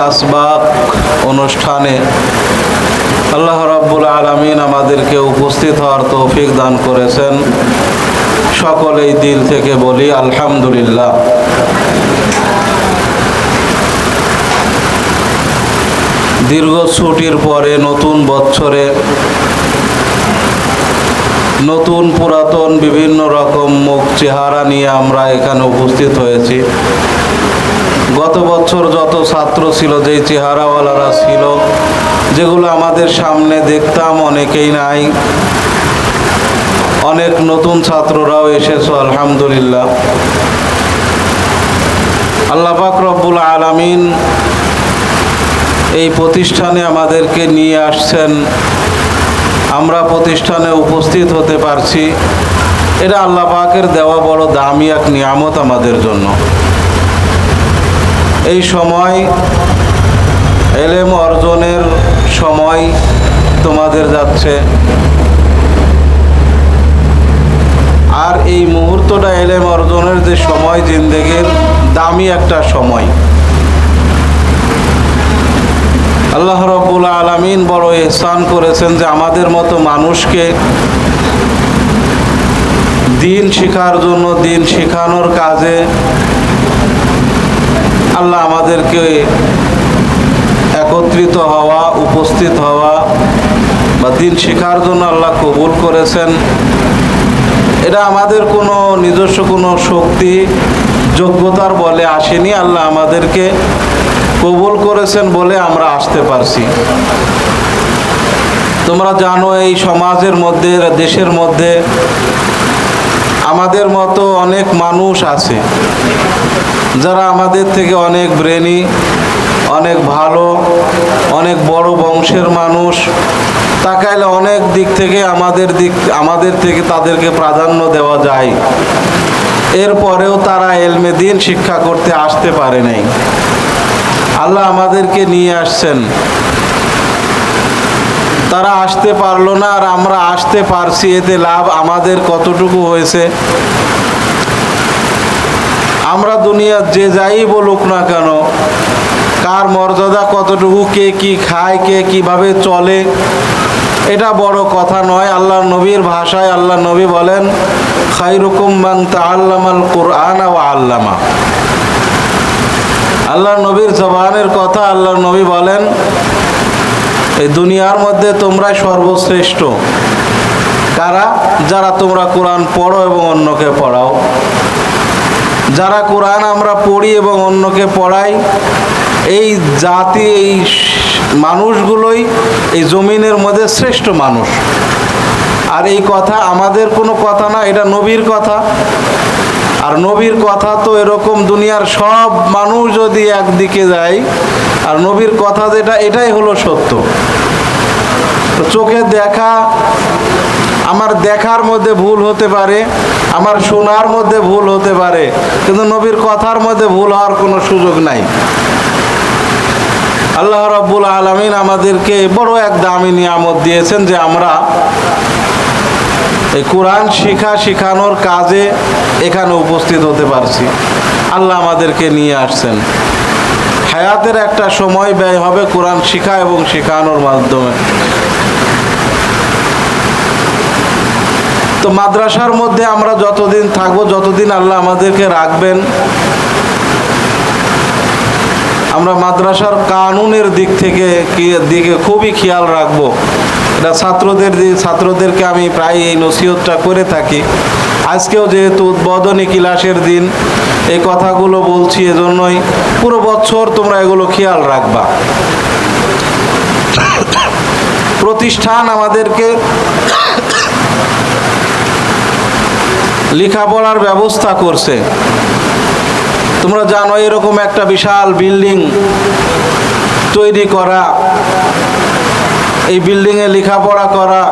আসবাক অনুষ্ঠানে আল্লাহ রাব্বুল আলামিন আমাদেরকে উপস্থিত হওয়ার তৌফিক দান করেছেন। সকলেই দিল থেকে বলি আলহামদুলিল্লাহ। দীর্ঘ ছুটির পরে নতুন বছরে নতুন পুরাতন বিভিন্ন রকম মুখ চেহারা নিয়ে আমরা এখানে উপস্থিত হয়েছি। গত বছর যত ছাত্র ছিল, যেই চেহারাওয়ালারা ছিল, যেগুলো আমাদের সামনে দেখতাম, অনেকেই নাই। অনেক নতুন ছাত্ররাও এসেছে, আলহামদুলিল্লাহ। আল্লাহ পাক রব্বুল আলামিন এই প্রতিষ্ঠানে আমাদেরকে নিয়ে আসছেন, আমরা প্রতিষ্ঠানে উপস্থিত হতে পারছি। এটা আল্লাহ পাকের দেওয়া বড় দামি এক নিয়ামত আমাদের জন্য। এই সময় ইলম অর্জনের সময় তোমাদের যাচ্ছে, আর এই মুহূর্তটা ইলম অর্জনের যে সময়, জিন্দেগির দামি একটা সময়। আল্লাহ রাব্বুল আলামিন বড় ইহসান করেছেন যে আমাদের মতো মানুষকে দিন শেখার জন্য, দিন শেখানোর কাজে আল্লাহ আমাদেরকে একত্রিত হওয়া, উপস্থিত হওয়া বা দিন শেখার জন্য আল্লাহ কবুল করেছেন। এটা আমাদের কোনো নিজস্ব কোনো শক্তি যোগ্যতার বলে আসেনি, আল্লাহ আমাদেরকে কবুল করেছেন বলে আমরা আসতে পারছি। তোমরা জানো, এই সমাজের মধ্যে, দেশের মধ্যে আমাদের মতো অনেক মানুষ আছে যারা আমাদের থেকে অনেক ব্রেনি, অনেক ভালো, অনেক বড় বংশের মানুষ। তাকাইলে অনেক দিক থেকে আমাদের থেকে তাদেরকে প্রাধান্য দেওয়া যায়। এরপরেও তারা ইলমে দ্বীন শিক্ষা করতে আসতে পারে নাই। আল্লাহ আমাদেরকে নিয়ে আসছেন, তারা আসতে পারলো না আর আমরা আসতে পারছি। এতে লাভ আমাদের কতটুকু হয়েছে? আমরা দুনিয়ার যে যাই বলুক না কেন, কার মর্যাদা কতটুকু, কে কি খায়, কে কিভাবে চলে, এটা বড় কথা নয়। আল্লাহ নবীর ভাষায় আল্লাহ নবী বলেন, খায়রুকুম মান তাআল্লামাল কুরআন ওয়া আল্লামা। আল্লাহ নবীর জবানের কথা, আল্লাহ নবী বলেন, এই দুনিয়ার মধ্যে তোমরাই সর্বশ্রেষ্ঠ। কারা? যারা তোমরা কোরআন পড়ো এবং অন্যকে পড়াও। যারা কোরআন আমরা পড়ি এবং অন্যকে পড়াই, এই জাতি, এই মানুষগুলোই এই জমিনের মধ্যে শ্রেষ্ঠ মানুষ। আর এই কথা আমাদের কোনো কথা না, এটা নবীর কথা। আর নবীর কথা তো এরকম, দুনিয়ার সব মানুষ যদি একদিকে যায়, আর নবীর কথা যেটা, এটাই হলো সত্য। চোখে দেখা, আমার দেখার মধ্যে ভুল হতে পারে, আমার শোনার মধ্যে ভুল হতে পারে, কিন্তু নবীর কথার মধ্যে ভুল হওয়ার কোনো সুযোগ নাই। আল্লাহ রাব্বুল আলামিন আমাদেরকে বড় এক দামি নিয়ামত দিয়েছেন যে আমরা এই কোরআন শেখানোর কাজে এখানে উপস্থিত হতে পারছি। আল্লাহ আমাদেরকে নিয়ে আসছেন। হায়াতের একটা সময় ব্যয় হবে কোরআন শিখা এবং শেখানোর মাধ্যমে। তো মাদ্রাসার মধ্যে আমরা যতদিন থাকবো, যতদিন আল্লাহ আমাদেরকে রাখবেন, আমরা মাদ্রাসার কানুনের দিকে খুবই খেয়াল রাখবো। এটা ছাত্রদেরকে আমি প্রায় এই নসিহতটা করে থাকি। আজকেও যেহেতু উদ্বোধনী ক্লাসের দিন, এই কথাগুলো বলছি এজন্যই, পুরো বছর তোমরা এগুলো খেয়াল রাখবা। প্রতিষ্ঠান আমাদেরকে লেখাপড়ার ব্যবস্থা করছে। তোমরা জানো, এরকম একটা বিশাল বিল্ডিং তৈরি করা, এই বিল্ডিংয়ে লেখাপড়া করা,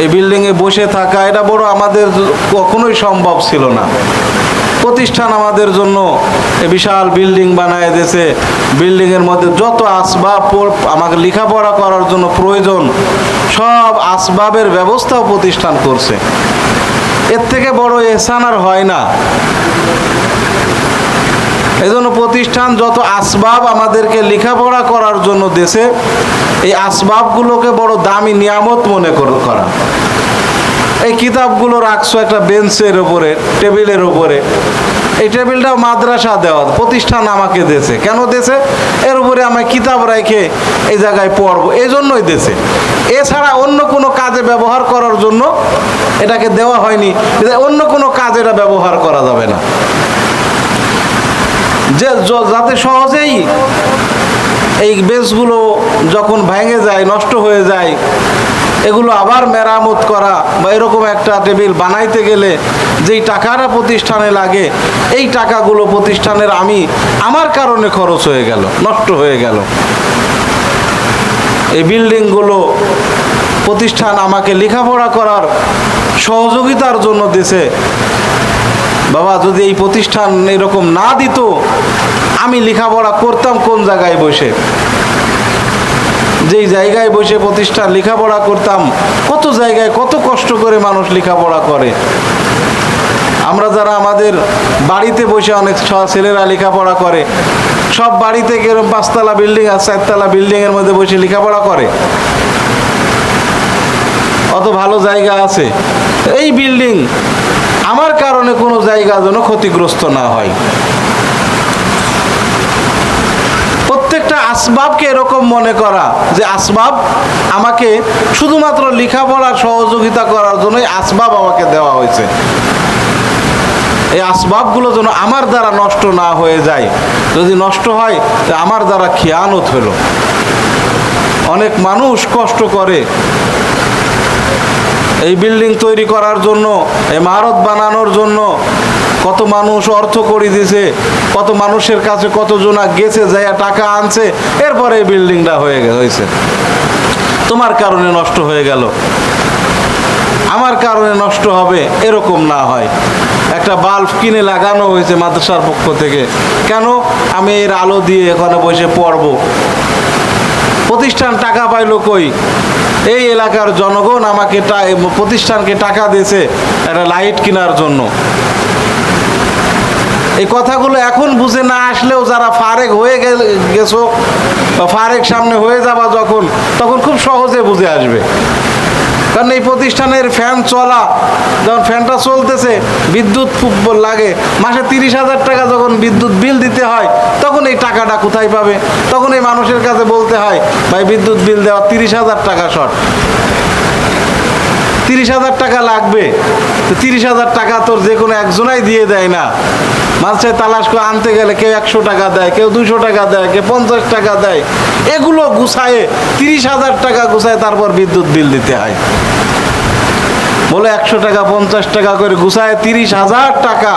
এই বিল্ডিংয়ে বসে থাকা, এটা বড় আমাদের কখনোই সম্ভব ছিল না। প্রতিষ্ঠান আমাদের জন্য এই বিশাল বিল্ডিং বানায় দিয়েছে। বিল্ডিংয়ের মধ্যে যত আসবাব আমাকে লেখাপড়া করার জন্য প্রয়োজন, সব আসবাবের ব্যবস্থাও প্রতিষ্ঠান করছে। এর থেকে বড় ইহসান আর হয় না। এই জন্য প্রতিষ্ঠান যত আসবাব আমাদেরকে লেখাপড়া করার জন্য দেশে, এই আসবাবগুলোকে বড় দামি নিয়ামত মনে করা। এই কিতাবগুলো রাখছো একটা বেঞ্চের ওপরে, টেবিলের ওপরে। এই টেবিলটা মাদ্রাসা দেওয়া, প্রতিষ্ঠান আমাকে দেছে। কেন দেছে? এর উপরে আমি কিতাব রেখে এই জায়গায় পড়বো, এই জন্যই দেছে। এছাড়া অন্য কোনো কাজে ব্যবহার করার জন্য এটাকে দেওয়া হয়নি। অন্য কোনো কাজে এটা ব্যবহার করা যাবে না, যে যাতে সহজেই এই বেঞ্চগুলো যখন ভেঙে যায়, নষ্ট হয়ে যায়, এগুলো আবার মেরামত করা বা এরকম একটা টেবিল বানাইতে গেলে যেই টাকাটা প্রতিষ্ঠানে লাগে, এই টাকাগুলো প্রতিষ্ঠানের আমার কারণে খরচ হয়ে গেল, নষ্ট হয়ে গেল। এই বিল্ডিংগুলো প্রতিষ্ঠান আমাকে লেখাপড়া করার সহযোগিতার জন্য দিয়েছে। বাবা, যদি এই প্রতিষ্ঠান এরকম না দিত, আমি লেখাপড়া করতাম কোন জায়গায় বসে? যেই জায়গায় বসে প্রতিষ্ঠান লেখাপড়া করতাম, কত জায়গায় কত কষ্ট করে মানুষ লেখাপড়া করে। আমরা যারা আমাদের বাড়িতে বসে অনেক ছেলেরা লেখাপড়া করে, সব বাড়িতে কিরকম 5 তলা বিল্ডিং আর 4 তলা বিল্ডিংয়ের মধ্যে বসে লেখাপড়া করে? অত ভালো জায়গা আছে। এই বিল্ডিং আমার কারণে কোনো জায়গা যেন ক্ষতিগ্রস্ত না হয়। প্রত্যেকটা আসবাবকে এরকম মনে করা যে আসবাব আমাকে শুধুমাত্র লেখাপড়ার সহযোগিতা করার জন্যই আসবাব আমাকে দেওয়া হয়েছে। এই আসবাবগুলো যেন আমার দ্বারা নষ্ট না হয়ে যায়। যদি নষ্ট হয় তো আমার দ্বারা খিয়ানত হলো। অনেক মানুষ কষ্ট করে এই বিল্ডিং তৈরি করার জন্য, ইমারত বানানোর জন্য। কত মানুষ অর্থ করে দিয়েছে, কত মানুষের কাছে কতজনা গেছে, যায় টাকা আনছে, এরপরে এই বিল্ডিংটা হয়েছে। তোমার কারণে নষ্ট হয়ে গেল, আমার কারণে নষ্ট হবে, এরকম না হয়। একটা বাল্ব কিনে লাগানো হয়েছে মাদ্রাসার পক্ষ থেকে, কেন? আমি এর আলো দিয়ে এখানে বসে পড়ব। প্রতিষ্ঠান টাকা পাইলো কই? এই এলাকার জনগণ আমাকে প্রতিষ্ঠানকে টাকা দিয়েছে একটা লাইট কেনার জন্য। এই কথাগুলো এখন বুঝে না আসলেও যারা ফারেক হয়ে গেছো বা ফারেক সামনে হয়ে যাবা যখন, তখন খুব সহজে বুঝে আসবে। কারণ এই প্রতিষ্ঠানের ফ্যান চলা, যখন ফ্যানটা চলতেছে বিদ্যুৎ খুব লাগে, মাসে 30,000 টাকা যখন বিদ্যুৎ বিল দিতে হয়, তখন এই টাকাটা কোথায় পাবে? তখন এই মানুষের কাছে বলতে হয়, ভাই বিদ্যুৎ বিল দেওয়া 30,000 টাকা শর্ট, 30,000 টাকা লাগবে। তো 30,000 টাকা তোর যে কোনো একজনাই দিয়ে দেয় না। মাঝে তালাশ করে আনতে গেলে কেউ 100 টাকা দেয়, কেউ 200 টাকা দেয়, কেউ 50 টাকা দেয়। এগুলো গুছায়ে 30,000 টাকা গুছায় তারপর বিদ্যুৎ বিল দিতে হয়। বলে 100 টাকা 50 টাকা করে গুছায় 30,000 টাকা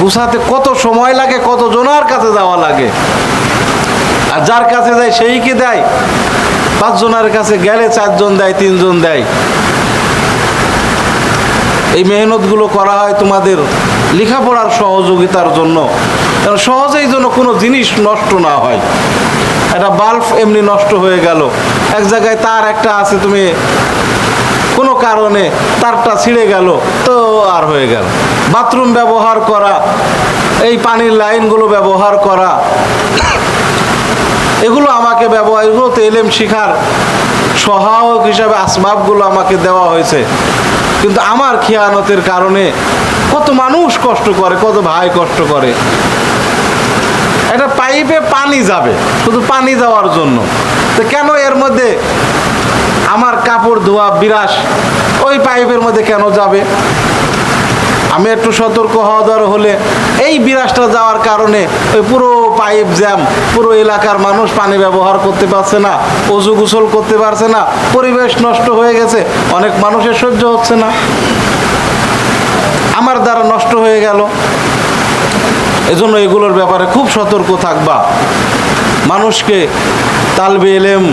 গুছাতে কত সময় লাগে, কত জনার কাছে যাওয়া লাগে। আর যার কাছে যায় সেই কি দেয়? 5 জনের কাছে গেলে 4 জন দেয়, 3 জন দেয়। এই মেহনতগুলো করা হয় তোমাদের লেখাপড়ার সহযোগিতার জন্য, সহজেই যেন কোনো জিনিস নষ্ট না হয়। একটা বাল্ব এমনি নষ্ট হয়ে গেল, এক জায়গায় তার একটা আছে, তুমি কোনো কারণে তারটা ছিঁড়ে গেল, তো আর হয়ে গেল। বাথরুম ব্যবহার করা, এই পানির লাইনগুলো ব্যবহার করা, এগুলো আমাকে ব্যবহার, এগুলো তো এলেম শিখার সহায়ক হিসাবে আসবাবগুলো আমাকে দেওয়া হয়েছে। কিন্তু আমার খিয়ানতের কারণে কত মানুষ কষ্ট করে, কত ভাই কষ্ট করে। একটা পাইপে পানি যাবে শুধু পানি যাওয়ার জন্য, তো কেন এর মধ্যে আমার কাপড় ধোয়া বিরাস ওই পাইপের মধ্যে কেন যাবে? আমি একটু সতর্ক হওয়া দরকার হলে এই বিরাসটা যাওয়ার কারণে ওই পুরো পাইপ জ্যাম, পুরো এলাকার মানুষ পানি ব্যবহার করতে পারছে না, অজু গোসল করতে পারছে না, পরিবেশ নষ্ট হয়ে গেছে, অনেক মানুষের সহ্য হচ্ছে না, আমার দ্বারা নষ্ট হয়ে গেল। এজন্য এগুলোর ব্যাপারে খুব সতর্ক থাকবা। মানুষকে তালবে এলেম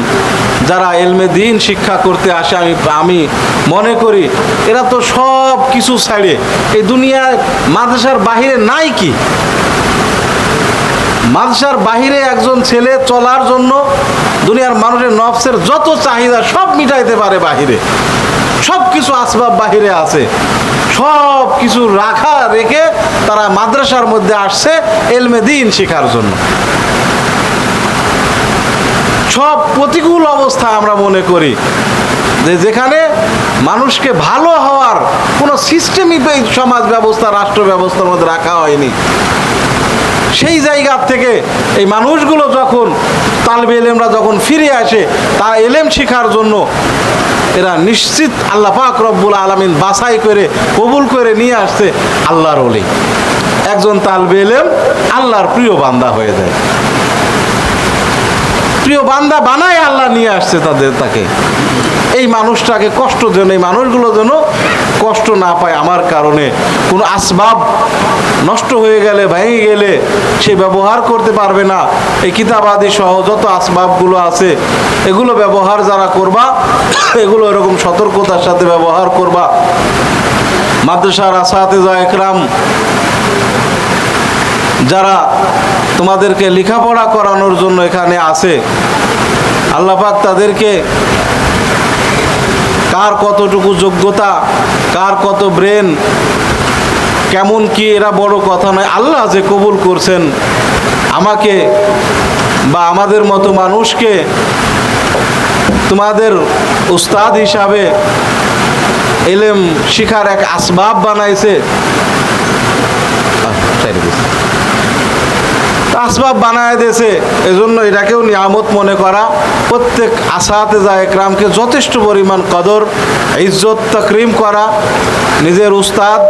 যারা এলমে দিন শিক্ষা করতে আসে, আমি মনে করি এরা তো সব কিছু ছাড়ে এই দুনিয়ায় মাদ্রাসার বাহিরে নাই কি? মাদ্রাসার বাহিরে একজন ছেলে চলার জন্য দুনিয়ার মানুষের নফসের যত চাহিদা সব মিটাইতে পারে বাহিরে। সব কিছু আসবাব বাহিরে আছে, সব কিছু রেখে তারা মাদ্রাসার মধ্যে আসছে এলমে দ্বীন শেখার জন্য। সব প্রতিকূল অবস্থা আমরা মনে করি যে যেখানে মানুষকে ভালো হওয়ার কোনো সিস্টেমই সমাজ ব্যবস্থা রাষ্ট্র ব্যবস্থার মধ্যে রাখা হয়নি। সেই জায়গা থেকে এই মানুষগুলো যখন তালবে এলেমরা যখন ফিরে আসে তারা এলেম শেখার জন্য, এরা নিশ্চিত আল্লাহ পাক রব্বুল আলামিন বাছাই করে কবুল করে নিয়ে আসছে আল্লাহর ওলি। একজন তালবে এলেম আল্লাহর প্রিয় বান্দা হয়ে যায়, প্রিয় বান্দা বানায় আল্লাহ নিয়ে আসছে তাকে। এই মানুষটাকে কষ্ট যেন, এই মানুষগুলো যেন কষ্ট না পায় আমার কারণে। কোনো আসবাব নষ্ট হয়ে গেলে, ভেঙে গেলে সে ব্যবহার করতে পারবে না। এই কিতাবাদি সহ যত আসবাবগুলো আছে এগুলো ব্যবহার যারা করবা, এগুলো এরকম সতর্কতার সাথে ব্যবহার করবা। মাদ্রাসার আসাতিজা একরাম যারা তোমাদেরকে লেখাপড়া করানোর জন্য এখানে আছে, আল্লাহ পাক তাদেরকে কার কতটুকু যোগ্যতা, কার কত ব্রেন, কেমন কি এরা বড় কথা নয়। আল্লাহ যে কবুল করছেন আমাকে বা আমাদের মতো মানুষকে তোমাদের উস্তাদ হিসাবে এলেম শিখার এক আসবাব বানাইছে, আসবাব বানায় দিয়েছে। এজন্য এটাকেও নিয়ামত মনে করা, প্রত্যেক আসাতিজা একরামকে যথেষ্ট পরিমাণ কদর ইজ্জত তাকরিম করা, নিজের উস্তাদ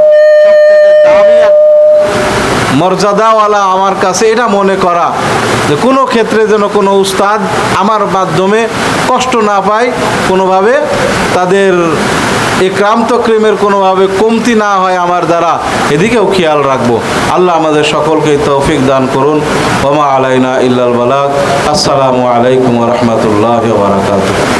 মর্যাদাওয়ালা আমার কাছে এটা মনে করা যে কোনো ক্ষেত্রে যেন কোনো উস্তাদ আমার মাধ্যমে কষ্ট না পায়, কোনোভাবে তাদের ইকরাম তাকরীমের কোনোভাবে কমতি না হয় আমার দ্বারা, এদিকেও খেয়াল রাখবো। আল্লাহ আমাদের সকলকে তৌফিক দান করুন। ওয়া মা আলাইনা ইল্লাল বালাগ। আসসালামু আলাইকুম ওয়া রাহমাতুল্লাহি ওয়া বারাকাতুহু।